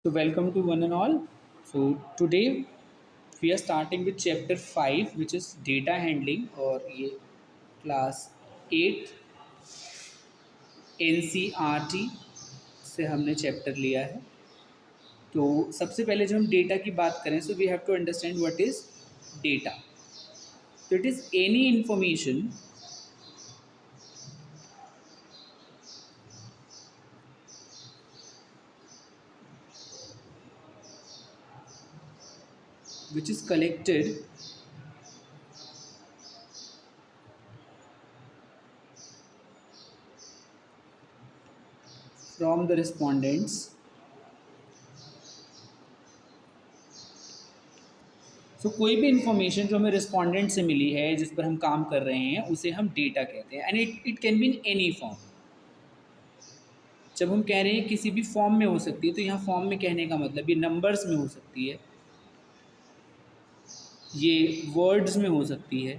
So welcome to one and all. So today we are starting with chapter 5 which is data handling और ये class 8 NCERT से हमने chapter लिया है। तो सबसे पहले जब हम डेटा की बात करें so we have to understand what is data. So it is any information which is collected from the respondents कोई भी इंफॉर्मेशन जो हमें रिस्पोंडेंट से मिली है जिस पर हम काम कर रहे हैं उसे हम डेटा कहते हैं and it can be in any form. जब हम कह रहे हैं किसी भी फॉर्म में हो सकती है तो यहाँ फॉर्म में कहने का मतलब ये नंबर्स में हो सकती है, ये वर्ड्स में हो सकती है।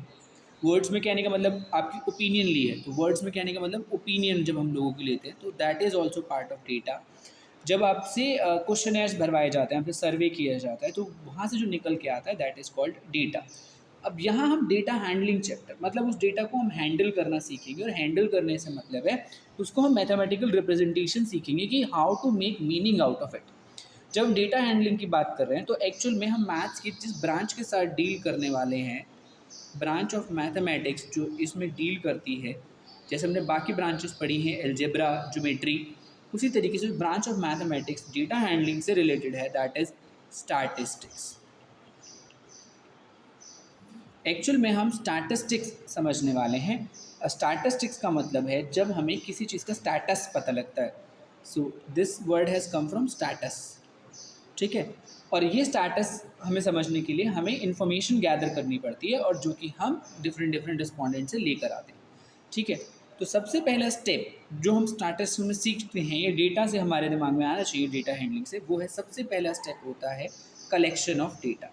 वर्ड्स में कहने का मतलब आपकी ओपिनियन ली है तो वर्ड्स में कहने का मतलब ओपिनियन जब हम लोगों की लेते हैं तो that is also part of data. जब आपसे क्वेश्चनर्स भरवाए जाते हैं, आपसे सर्वे किया जाता है तो वहाँ से जो निकल के आता है दैट इज़ कॉल्ड डेटा। अब यहाँ हम डेटा हैंडलिंग चैप्टर मतलब उस डेटा को हम हैंडल करना सीखेंगे और हैंडल करने से मतलब है उसको हम मैथमेटिकल रिप्रेजेंटेशन सीखेंगे कि how to make meaning out of it. जब हम डेटा हैंडलिंग की बात कर रहे हैं तो एक्चुअल में हम मैथ्स की जिस ब्रांच के साथ डील करने वाले हैं, ब्रांच ऑफ मैथमेटिक्स जो इसमें डील करती है, जैसे हमने बाकी ब्रांचेस पढ़ी हैं एल्जेब्रा, ज्योमेट्री, उसी तरीके से branch of mathematics data handling से रिलेटेड है दैट इज स्टैटिस्टिक्स। एक्चुअल में हम स्टैटिस्टिक्स समझने वाले हैं। स्टैटिस्टिक्स का मतलब है जब हमें किसी चीज़ का स्टेटस पता लगता है। So this word has come from status, ठीक है। और ये स्टेटस हमें समझने के लिए हमें इंफॉर्मेशन गैदर करनी पड़ती है और जो कि हम डिफरेंट रिस्पोंडेंट से लेकर आते हैं, ठीक है। तो सबसे पहला स्टेप जो हम स्टैटिस्टिक्स में सीखते हैं, ये डेटा से हमारे दिमाग में आना चाहिए, डेटा हैंडलिंग से, वो है सबसे पहला स्टेप होता है कलेक्शन ऑफ डेटा।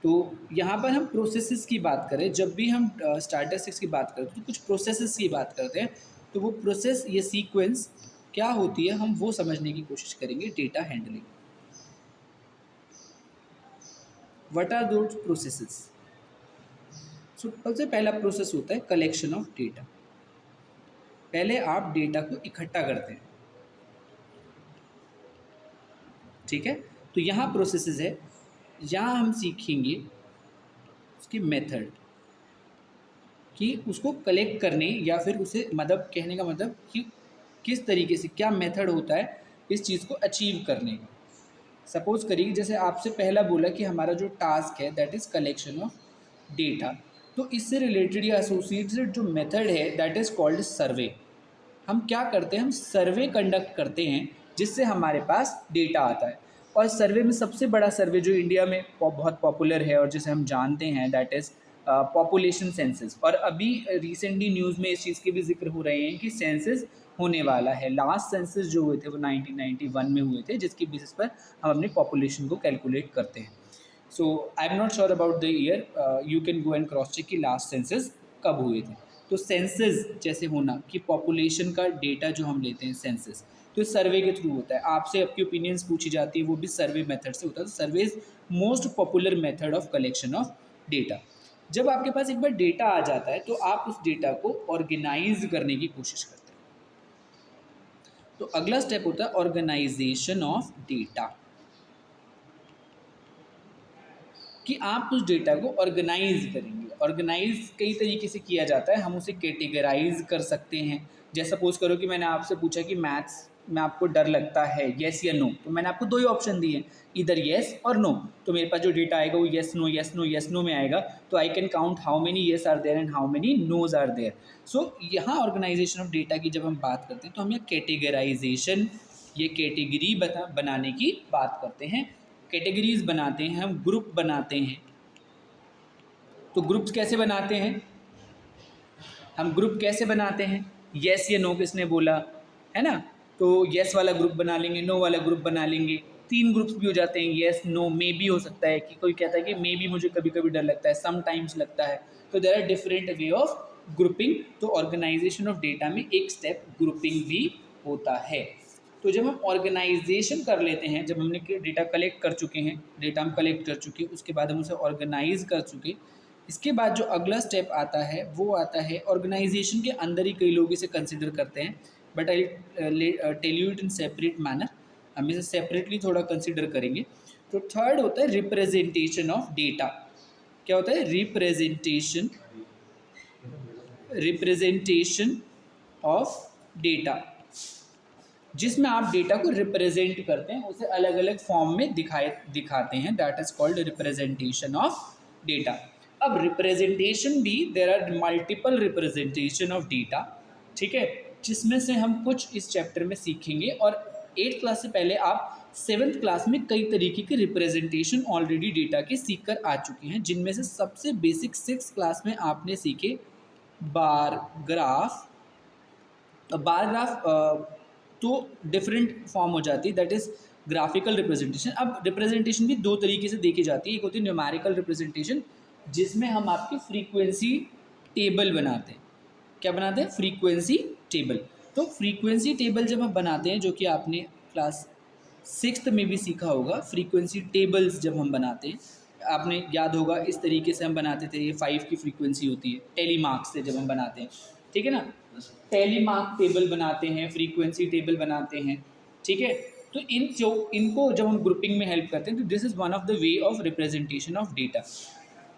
तो यहाँ पर हम प्रोसेसेस की बात करें, जब भी हम स्टैटिस्टिक्स की बात करते हैं तो कुछ प्रोसेसेस की बात करते हैं, तो वो प्रोसेस ये सीक्वेंस क्या होती है हम वो समझने की कोशिश करेंगे data handling. What are those processes? सबसे पहला प्रोसेस होता है कलेक्शन ऑफ डेटा। पहले आप डेटा को इकट्ठा करते हैं, ठीक है। तो यहाँ प्रोसेसेस है, यहाँ हम सीखेंगे उसकी मेथड कि उसको कलेक्ट करने या फिर उसे मतलब कहने का मतलब कि किस तरीके से क्या मेथड होता है इस चीज़ को अचीव करने का। सपोज करिए जैसे आपसे पहला बोला कि हमारा जो टास्क है that is collection of data, तो इससे रिलेटेड या एसोसिएटेड जो मेथड है दैट इज़ कॉल्ड सर्वे। हम क्या करते हैं, हम सर्वे कंडक्ट करते हैं जिससे हमारे पास डेटा आता है। और सर्वे में सबसे बड़ा सर्वे जो इंडिया में बहुत पॉपुलर है और जिसे हम जानते हैं दैट इज़ पॉपुलेशन सेंसस। और अभी रिसेंटली न्यूज़ में इस चीज़ के भी जिक्र हो रहे हैं कि सेंसस होने वाला है। लास्ट सेंसस जो हुए थे वो 1991 में हुए थे, जिसकी बेसिस पर हम अपनी पॉपुलेशन को कैलकुलेट करते हैं। So I am not sure about the year, you can go and cross check कि लास्ट सेंसस कब हुए थे। तो सेंसस जैसे होना कि पॉपुलेशन का डेटा जो हम लेते हैं सेंसस, तो सर्वे के थ्रू होता है। आपसे आपकी ओपिनियंस पूछी जाती है, वो भी सर्वे मेथड से होता है। तो सर्वे is most popular method of collection of data. जब आपके पास एक बार डेटा आ जाता है तो आप उस डेटा को ऑर्गेनाइज करने की कोशिश करते हैं। तो अगला स्टेप होता है ऑर्गेनाइजेशन ऑफ डेटा, कि आप उस डेटा को ऑर्गेनाइज करेंगे। ऑर्गेनाइज कई तरीके से किया जाता है, हम उसे कैटेगराइज कर सकते हैं। जैसे सपोज करो कि मैंने आपसे पूछा कि मैथ्स में आपको डर लगता है, येस या नो, तो मैंने आपको दो ही ऑप्शन दिए, इधर येस और नो। तो मेरे पास जो डेटा आएगा वो yes no yes no yes no में आएगा। तो I can count how many yes are there and how many noes are there. So यहाँ ऑर्गेनाइजेशन ऑफ डेटा की जब हम बात करते हैं तो हम यहाँ कैटेगराइजेशन, ये कैटेगरी बनाने की बात करते हैं। कैटेगरीज बनाते हैं, हम ग्रुप बनाते हैं। तो ग्रुप्स कैसे बनाते हैं, हम ग्रुप कैसे बनाते हैं, येस या नो किसने बोला है ना, तो येस वाला ग्रुप बना लेंगे, नो वाला ग्रुप बना लेंगे। तीन ग्रुप्स भी हो जाते हैं, येस नो मे भी हो सकता है कि कोई कहता है कि मे भी मुझे कभी कभी डर लगता है, समटाइम्स लगता है। तो there are different way of grouping. तो ऑर्गेनाइजेशन ऑफ डेटा में एक स्टेप ग्रुपिंग भी होता है। तो जब हम ऑर्गेनाइजेशन कर लेते हैं, जब हमने डेटा कलेक्ट कर चुके हैं, डेटा हम कलेक्ट कर चुके, उसके बाद हम उसे ऑर्गेनाइज कर चुके, इसके बाद जो अगला स्टेप आता है वो आता है ऑर्गेनाइजेशन के अंदर ही कई लोग इसे कंसिडर करते हैं, but I tell you it in separate manner, हम इसे सेपरेटली थोड़ा कंसिडर करेंगे। तो थर्ड होता है रिप्रेजेंटेशन ऑफ डेटा। क्या होता है? रिप्रेजेंटेशन ऑफ डेटा, जिसमें आप डेटा को रिप्रेजेंट करते हैं, उसे अलग अलग फॉर्म में दिखाते हैं, that is called representation of data. अब रिप्रेजेंटेशन भी, there are multiple representation of data, ठीक है, जिसमें से हम कुछ इस चैप्टर में सीखेंगे। और 8th क्लास से पहले आप 7th क्लास में कई तरीके के रिप्रेजेंटेशन ऑलरेडी डेटा के सीख कर आ चुके हैं, जिनमें से सबसे बेसिक 6th क्लास में आपने सीखे बार ग्राफ। तो डिफरेंट फॉर्म हो जाती है, दैट इज़ ग्राफिकल रिप्रेजेंटेशन। अब रिप्रेजेंटेशन भी दो तरीके से देखी जाती है, एक होती है न्यूमेरिकल रिप्रेजेंटेशन, जिसमें हम आपकी फ्रीक्वेंसी टेबल बनाते हैं। क्या बनाते हैं? Frequency table. तो फ्रीक्वेंसी टेबल जब हम बनाते हैं, जो कि आपने क्लास 6th में भी सीखा होगा, फ्रीक्वेंसी टेबल्स जब हम बनाते हैं, आपने याद होगा इस तरीके से हम बनाते थे। ये 5 की फ्रीक्वेंसी होती है, टेलीमार्क से जब हम बनाते हैं, ठीक है ना, टेलीमार्क टेबल बनाते हैं, फ्रीक्वेंसी टेबल बनाते हैं, ठीक है। तो इनको जब हम ग्रुपिंग में हेल्प करते हैं, तो this is one of the way of representation of data.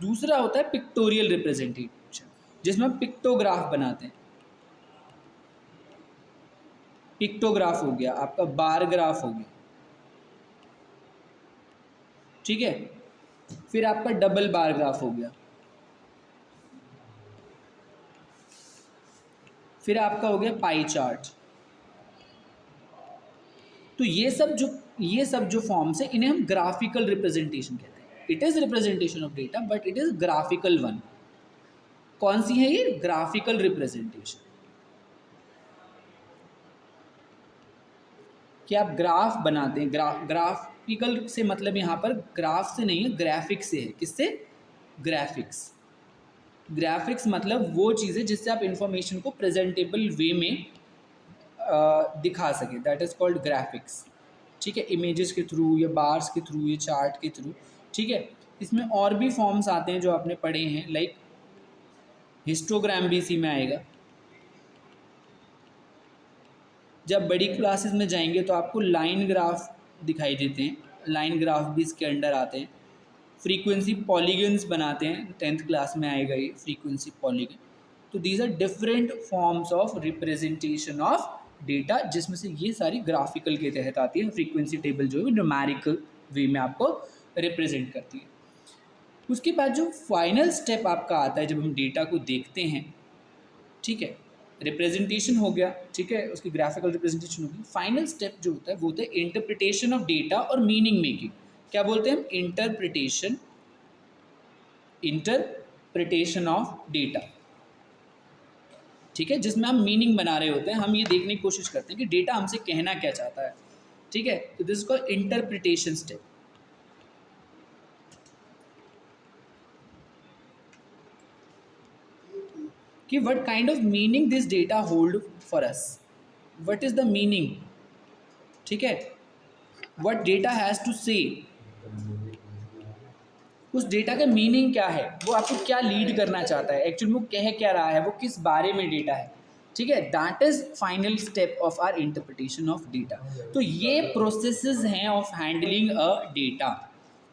दूसरा होता है पिक्टोरियल रिप्रेजेंटेशन, जिसमें हम पिक्टोग्राफ बनाते हैं। पिक्टोग्राफ हो गया, आपका बार ग्राफ हो गया, ठीक है। फिर आपका डबल बार ग्राफ हो गया, फिर आपका हो गया पाई चार्ट। तो ये सब जो फॉर्म्स है, इन्हें हम ग्राफिकल रिप्रेजेंटेशन कहते हैं। It is representation of data, but it is graphical one. कौन सी है ये? Graphical representation. कि आप ग्राफ बनाते हैं, ग्राफिकल से मतलब यहाँ पर ग्राफ से नहीं है, ग्राफिक्स से है। किससे? ग्राफिक्स। ग्राफिक्स मतलब वो चीज़ें जिससे आप इंफॉर्मेशन को प्रेजेंटेबल वे में दिखा सके, दैट इज़ कॉल्ड ग्राफिक्स, ठीक है। इमेजेस के थ्रू, या बार्स के थ्रू, या चार्ट के थ्रू, ठीक है। इसमें और भी फॉर्म्स आते हैं जो आपने पढ़े हैं, लाइक हिस्टोग्राम भी इसी में आएगा। जब बड़ी क्लासेस में जाएंगे तो आपको लाइन ग्राफ दिखाई देते हैं, लाइन ग्राफ भी इसके अंडर आते हैं। फ्रीक्वेंसी पॉलीगन्स बनाते हैं, 10th क्लास में आएगा ये फ्रीक्वेंसी पॉलीगन। तो these are different forms of representation of data, जिसमें से ये सारी ग्राफिकल के तहत आती है। फ्रीक्वेंसी टेबल जो है न्यूमेरिकल वे में आपको रिप्रेजेंट करती है। उसके बाद जो फाइनल स्टेप आपका आता है, जब हम डेटा को देखते हैं, ठीक है, रिप्रेजेंटेशन हो गया, ठीक है, उसकी ग्राफिकल रिप्रेजेंटेशन होगी। फाइनल स्टेप जो होता है वो होता है इंटरप्रिटेशन ऑफ डेटा और मीनिंग मेकिंग। क्या बोलते हैं हम? इंटरप्रिटेशन ऑफ डेटा, ठीक है, जिसमें हम मीनिंग बना रहे होते हैं। हम ये देखने की कोशिश करते हैं कि डेटा हमसे कहना क्या चाहता है, ठीक है। तो this is called interpretation step. कि what kind of meaning this data hold for us, what is the meaning, ठीक है, व्हाट डेटा हैज टू से, उस डेटा का मीनिंग क्या है, वो आपको क्या लीड करना चाहता है, एक्चुअली वो कह क्या रहा है, वो किस बारे में डेटा है, ठीक है। That is final step of our interpretation of data. तो ये प्रोसेसेस हैं ऑफ हैंडलिंग अ डेटा।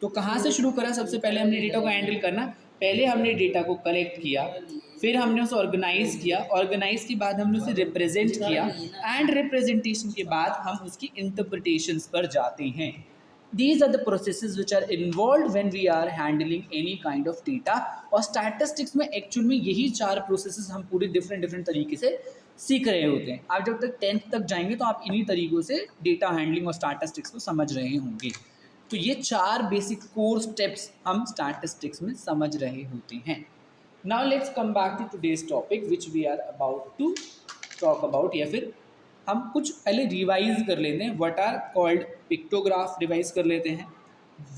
तो कहाँ से शुरू करा? सबसे पहले हमने डेटा को हैंडल करना, पहले हमने डेटा को कलेक्ट किया, फिर हमने उसे ऑर्गेनाइज किया, ऑर्गेनाइज के बाद हमने उसे रिप्रेजेंट किया, एंड रिप्रेजेंटेशन के बाद हम उसकी इंटरप्रिटेशंस पर जाते हैं। These are the processes which are involved when we are handling any kind of data। और स्टैटिस्टिक्स में एक्चुअल में यही 4 प्रोसेसेस हम पूरे डिफरेंट तरीके से सीख रहे होते हैं। आप जब तक 10th तक जाएंगे तो आप इन्हीं तरीक़ों से डेटा हैंडलिंग और स्टैटिस्टिक्स को समझ रहे होंगे। तो ये 4 बेसिक कोर स्टेप्स हम स्टैटिस्टिक्स में समझ रहे होते हैं। Now let's come back to today's topic which we are about to talk about, या फिर हम कुछ पहले रिवाइज कर लेते हैं। What are called pictograph revise कर लेते हैं,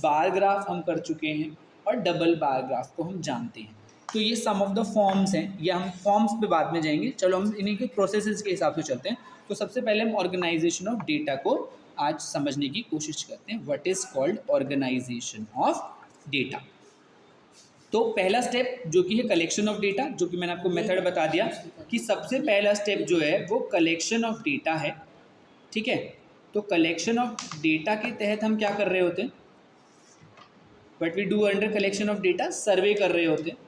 बार ग्राफ हम कर चुके हैं, और डबल बार ग्राफ को हम जानते हैं। तो ये सम ऑफ द फॉर्म्स हैं, ये हम फॉर्म्स पे बाद में जाएंगे। चलो हम इन्हीं के प्रोसेसेस के हिसाब से चलते हैं। तो सबसे पहले हम ऑर्गेनाइजेशन ऑफ डेटा को आज समझने की कोशिश करते हैं। What is called organisation of data. तो पहला स्टेप जो कि है कलेक्शन ऑफ डेटा, जो कि मैंने आपको मेथड बता दिया कि सबसे पहला स्टेप जो है वो कलेक्शन ऑफ डेटा है। ठीक है, तो कलेक्शन ऑफ डेटा के तहत हम क्या कर रहे होते हैं, what we do under collection of data, survey कर रहे होते हैं।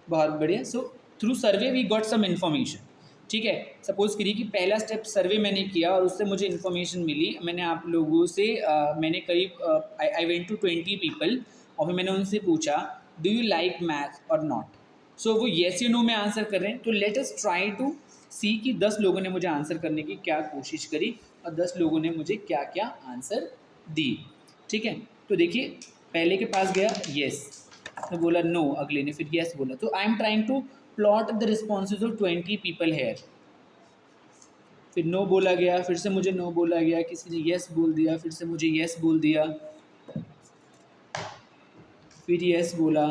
बहुत बढ़िया। So through survey we got some information. ठीक है, सपोज करिए कि पहला स्टेप सर्वे मैंने किया और उससे मुझे इन्फॉर्मेशन मिली। मैंने आप लोगों से मैंने करीब आई वेंट टू 20 पीपल और फिर मैंने उनसे पूछा डू यू लाइक मैथ और नॉट। सो वो येस या नो में आंसर कर रहे हैं। तो लेट अस ट्राई टू सी कि 10 लोगों ने मुझे आंसर करने की क्या कोशिश करी और 10 लोगों ने मुझे क्या क्या आंसर दी। ठीक है, तो देखिए पहले के पास गया येस, तो बोला नो, अगले ने फिर येस बोला। तो I am trying to plot the responses of 20 people here. फिर नो बोला गया, फिर से मुझे नो बोला गया, किसी ने येस बोल दिया, फिर से मुझे येस बोल दिया, फिर येस बोला,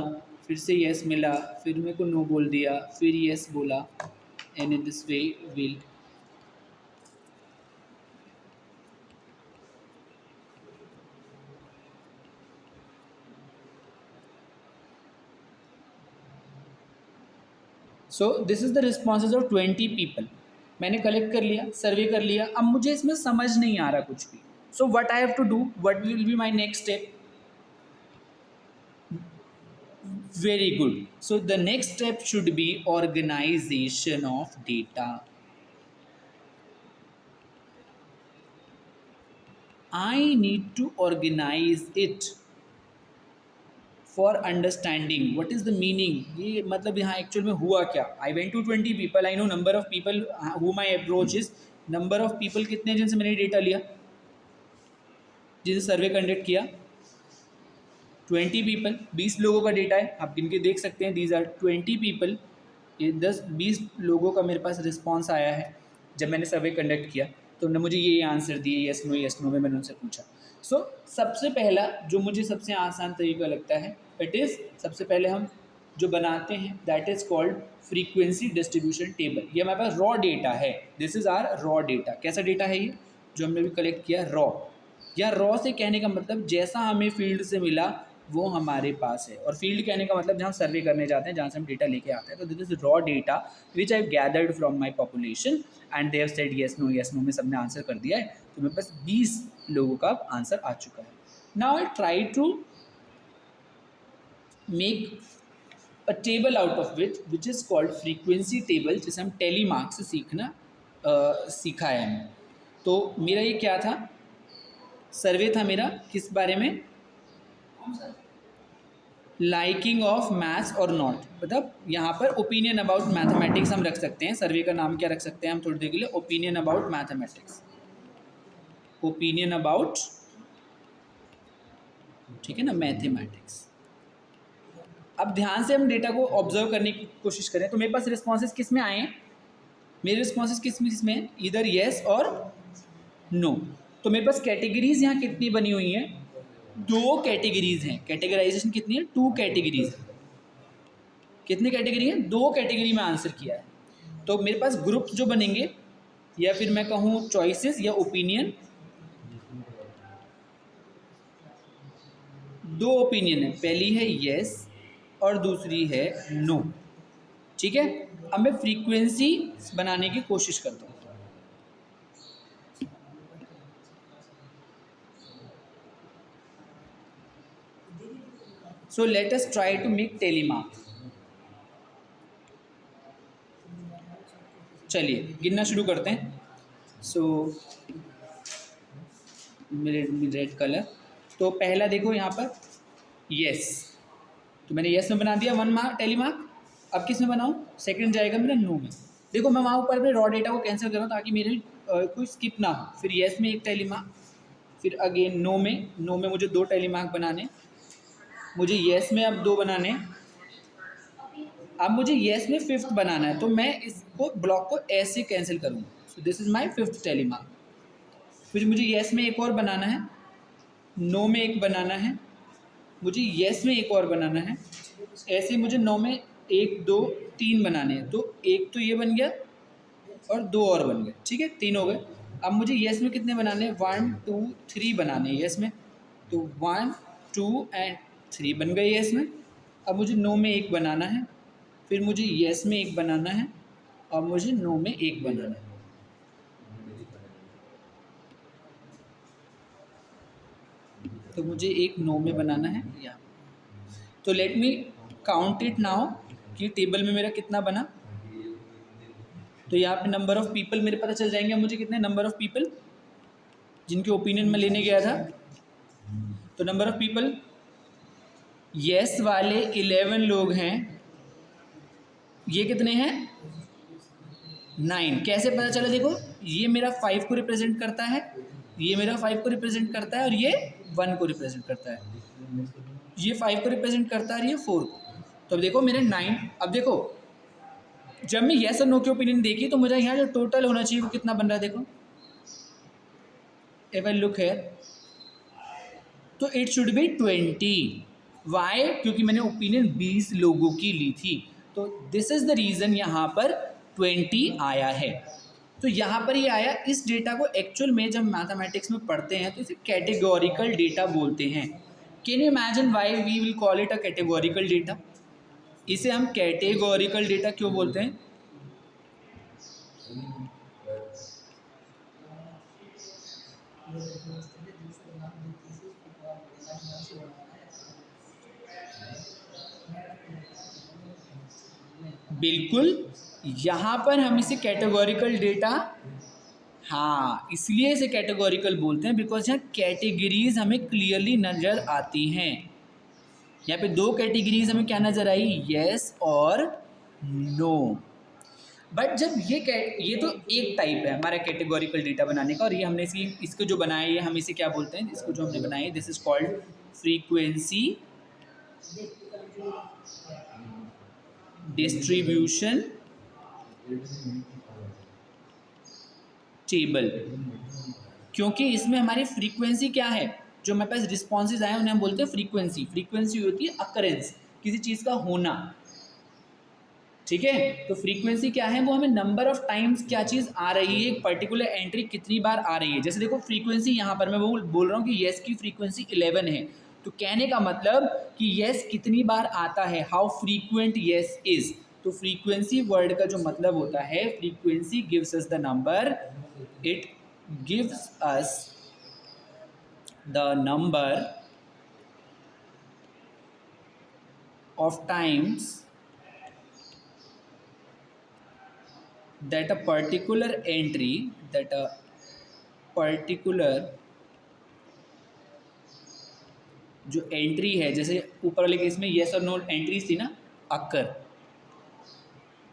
फिर से येस मिला, फिर मेरे को नो बोल दिया, फिर येस बोला। And in this way will so this is the responses of 20 people. मैंने कलेक्ट कर लिया, सर्वे कर लिया। अब मुझे इसमें समझ नहीं आ रहा कुछ भी। So what I have to do, what will be my next step. Very good. So the next step should be organisation of data. I need to organise it for understanding what is the meaning. ये मतलब यहाँ actual में हुआ क्या। I went to 20 people, I know number of people who my approach is, number of people कितने जिनसे मैंने data लिया, जिनसे सर्वे कंडक्ट किया, 20 पीपल, 20 लोगों का डेटा है। आप गिन के देख सकते हैं, दीज आर 20 पीपल। ये 10-20 लोगों का मेरे पास रिस्पॉन्स आया है जब मैंने सर्वे कंडक्ट किया। तो उन्होंने मुझे ये आंसर दिए, येस नो में मैंने उनसे पूछा। सो सबसे पहला जो मुझे सबसे आसान तरीका लगता है इट इज़, सबसे पहले हम जो बनाते हैं that is called frequency distribution table. ये हमारे पास रॉ डेटा है, this is our raw data. कैसा डेटा है ये जो हमने भी कलेक्ट किया, रॉ। या रॉ से कहने का मतलब जैसा हमें फील्ड से मिला वो हमारे पास है, और फील्ड कहने का मतलब जहाँ सर्वे करने जाते हैं, जहाँ से हम डेटा लेके आते हैं। तो this is raw data which I gathered from my population and they have said yes no में सबने आंसर कर दिया है। तो मेरे पास 20 लोगों का आंसर आ चुका है। Now I try to make a table out of which is called frequency table, जिसे हम टेलीमार्क से सीखा है हमें। तो मेरा ये क्या था, सर्वे था मेरा किस बारे में, लाइकिंग ऑफ मैथ्स और नॉट। मतलब यहाँ पर ओपिनियन अबाउट मैथमेटिक्स हम रख सकते हैं। सर्वे का नाम क्या रख सकते हैं हम थोड़ी देर के लिए, opinion about mathematics, opinion about, ठीक है ना, मैथमेटिक्स। अब ध्यान से हम डेटा को ऑब्जर्व करने की कोशिश करें तो मेरे पास रिस्पॉन्सेज किस में आए हैं, मेरे रिस्पॉन्सेज किस में, इधर येस और नो। तो मेरे पास कैटेगरीज यहाँ कितनी बनी हुई हैं, 2 कैटेगरीज हैं। कैटेगराइजेशन कितनी है, 2 कैटेगरीज है। कितनी कैटेगरी है, 2 कैटेगरी में आंसर किया है। तो मेरे पास ग्रुप जो बनेंगे, या फिर मैं कहूँ चॉइसेस या ओपिनियन, 2 ओपिनियन है, पहली है येस और दूसरी है नो। ठीक है, अब मैं फ्रीक्वेंसी बनाने की कोशिश करता हूँ। So let us try to make telemark. चलिए गिनना शुरू करते हैं। सो रेड कलर, तो पहला देखो यहाँ पर येस, तो मैंने येस में बना दिया 1 मार्क टेलीमार्क। अब किस में बनाऊँ, सेकंड जाएगा मेरा नो में। देखो मैं वहाँ ऊपर अपने रॉ डेटा को कैंसिल कर रहा हूँ ताकि मेरे कोई स्किप ना हो। फिर येस में 1 टेलीमार्क, फिर अगेन नो में मुझे 2 टेलीमार्क बनाने, मुझे येस में अब 2 बनाने, अब मुझे येस में 5th बनाना है। तो मैं इसको ब्लॉक को ऐसे कैंसिल करूँगा। So this is my 5th टेलीमार्क। फिर मुझे येस में 1 और बनाना है, नो में 1 बनाना है, मुझे येस में 1 और बनाना है, ऐसे मुझे 9 में 1 2 3 बनाने हैं, तो एक तो ये बन गया और 2 और बन गए, ठीक है, 3 हो गए। अब मुझे येस में कितने बनाने हैं, 1 2 3 बनाने हैं येस में, तो 1 2 एंड 3 बन गए येस में। अब मुझे नो में 1 बनाना है, फिर मुझे येस में 1 बनाना है और मुझे नो में 1 बनाना है। तो मुझे एक नो में बनाना है यहाँ। तो let me count it now कि टेबल में मेरा कितना बना। तो यहाँ पे नंबर ऑफ़ पीपल मेरे पता चल जाएंगे मुझे कितने नंबर ऑफ़ पीपल जिनके ओपिनियन मैं लेने गया था। तो नंबर ऑफ़ पीपल येस वाले 11 लोग हैं, ये कितने हैं 9। कैसे पता चला, देखो ये मेरा 5 को रिप्रेजेंट करता है, ये मेरा 5 को रिप्रेजेंट करता है और ये 1 को रिप्रेजेंट करता है, ये 5 को रिप्रेजेंट करता है और ये 4 को। तो अब देखो मेरे 9। अब देखो जब मैं येस और नो के ओपिनियन देखी तो मुझे यहाँ जो टोटल होना चाहिए वो कितना बन रहा है, देखो इफ आई लुक हियर तो इट शुड बी 20। वाई? क्योंकि मैंने ओपिनियन 20 लोगों की ली थी, तो दिस इज द रीज़न यहाँ पर 20 आया है। तो यहाँ पर ये आया। इस डेटा को एक्चुअल में जब मैथमेटिक्स में पढ़ते हैं तो इसे कैटेगोरिकल डेटा बोलते हैं। Can you imagine why we will call it a categorical data? इसे हम कैटेगोरिकल डेटा क्यों बोलते हैं? बिल्कुल, यहाँ पर हम इसे कैटेगोरिकल डेटा, हाँ इसलिए इसे कैटेगोरिकल बोलते हैं बिकॉज यहाँ कैटेगरीज हमें क्लियरली नज़र आती हैं। यहाँ पे 2 कैटेगरीज हमें क्या नज़र आई, येस और नो। बट जब ये तो एक टाइप है हमारा कैटेगोरिकल डेटा बनाने का, और ये हमने इसको जो बनाया है हम इसे क्या बोलते हैं, इसको जो हमने बनाया है this is called frequency distribution table. क्योंकि इसमें हमारी फ्रीक्वेंसी क्या है, जो हमारे पास रिस्पॉन्सेज आए उन्हें हम बोलते हैं फ्रीक्वेंसी। फ्रीक्वेंसी होती है अकरेंस, किसी चीज़ का होना, ठीक है। तो फ्रीक्वेंसी क्या है, वो हमें नंबर ऑफ टाइम्स क्या चीज़ आ रही है, एक पर्टिकुलर एंट्री कितनी बार आ रही है। जैसे देखो फ्रीक्वेंसी यहाँ पर मैं बोल रहा हूँ कि येस की फ्रीक्वेंसी 11 है, तो कहने का मतलब कि येस कितनी बार आता है, हाउ फ्रीक्वेंट येस इज। तो फ्रीक्वेंसी वर्ड का जो मतलब होता है, frequency gives us the number, it gives us the number of times that a particular entry, that a particular जो एंट्री है, जैसे ऊपर वाले केस में येस और नो एंट्रीज थी ना, अक्कर।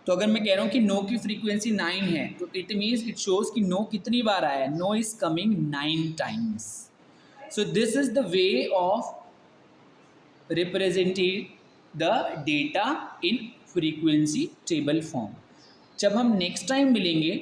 तो अगर मैं कह रहा हूँ कि नो की फ्रीक्वेंसी 9 है, तो इट मीन्स इट शोज कि नो कितनी बार आया है, no is coming 9 times. So this is the way of representing the data in frequency table form. जब हम नेक्स्ट टाइम मिलेंगे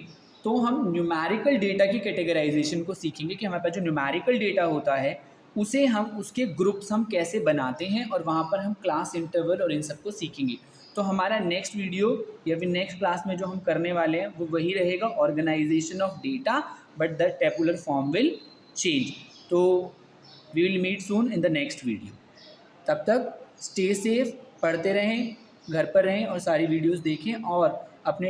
तो हम न्यूमेरिकल डेटा की कैटेगराइजेशन को सीखेंगे कि हमारे पास जो न्यूमेरिकल डेटा होता है उसे हम उसके ग्रुप्स हम कैसे बनाते हैं, और वहाँ पर हम क्लास इंटरवल और इन सब को सीखेंगे। तो हमारा नेक्स्ट वीडियो या फिर नेक्स्ट क्लास में जो हम करने वाले हैं वो वही रहेगा, organisation of data, but the tabular form will change. तो we will meet soon in the next video. तब तक स्टे सेफ, पढ़ते रहें, घर पर रहें और सारी वीडियोज़ देखें और अपने